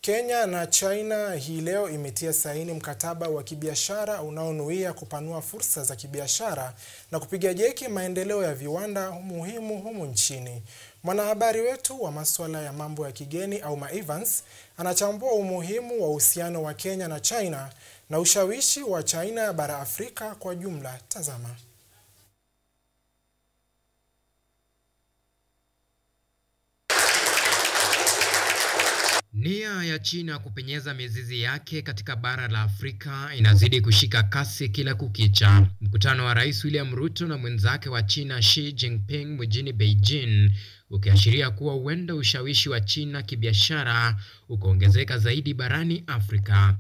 Kenya na China hii leo imetia saini mkataba wa kibiashara unaonuia kupanua fursa za kibiashara na kupiga jeki maendeleo ya viwanda muhimu humu nchini. Mwanahabari wetu wa masuala ya mambo ya kigeni Auma Evans anachambua umuhimu wa uhusiano wa Kenya na China na ushawishi wa China bara Afrika kwa jumla. Tazama. Nia ya China kupenyeza mizizi yake katika bara la Afrika inazidi kushika kasi kila kukicha. Mkutano wa Rais William Ruto na mwenzake wa China Xi Jinping mjini Beijing ukiashiria kuwa huenda ushawishi wa China kibiashara ukaongezeka zaidi barani Afrika.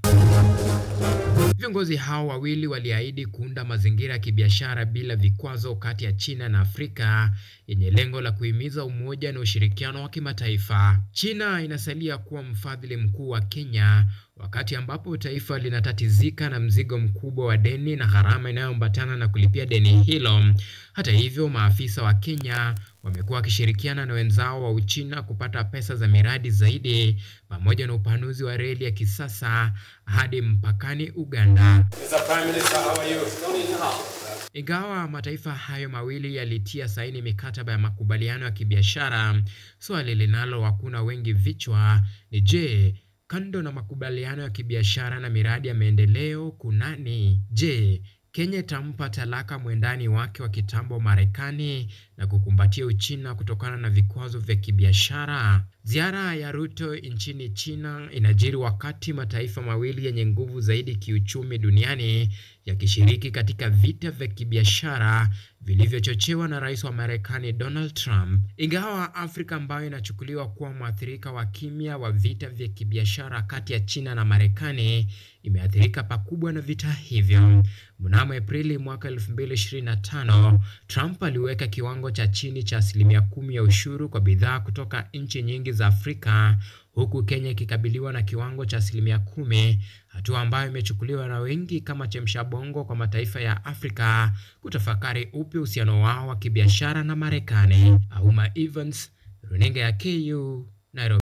Viongozi hao wawili waliahidi kuunda mazingira ya kibiashara bila vikwazo kati ya China na Afrika yenye lengo la kuhimiza umoja na ushirikiano wa kimataifa. China inasalia kuwa mfadhili mkuu wa Kenya wakati ambapo taifa linatatizika na mzigo mkubwa wa deni na gharama inayoambatana na kulipia deni hilo. Hata hivyo, maafisa wa Kenya wamekuwa wakishirikiana na wenzao wa Uchina kupata pesa za miradi zaidi pamoja na upanuzi wa reli ya kisasa hadi mpakani Uganda. Ingawa mataifa hayo mawili yalitia saini mikataba ya makubaliano ya kibiashara, swali linalowakuna wengi vichwa ni je, kando na makubaliano ya kibiashara na miradi ya maendeleo kunani? Je, Kenya itampa talaka mwendani wake wa kitambo Marekani na kukumbatia Uchina kutokana na vikwazo vya kibiashara? Ziara ya Ruto nchini China inajiri wakati mataifa mawili yenye nguvu zaidi kiuchumi duniani yakishiriki katika vita vya kibiashara vilivyochochewa na Rais wa Marekani Donald Trump. Ingawa Afrika ambayo inachukuliwa kuwa mwathirika wa kimya wa vita vya kibiashara kati ya China na Marekani imeathirika pakubwa na vita hivyo. Mnamo Aprili mwaka 2025, Trump aliweka kiwango cha chini cha 10% ya ushuru kwa bidhaa kutoka nchi nyingi za Afrika, huku Kenya ikikabiliwa na kiwango cha 10%, hatua ambayo imechukuliwa na wengi kama chemsha bongo kwa mataifa ya Afrika kutafakari upya uhusiano wao wa kibiashara na Marekani. Auma Evans, runinga ya KU, Nairobi.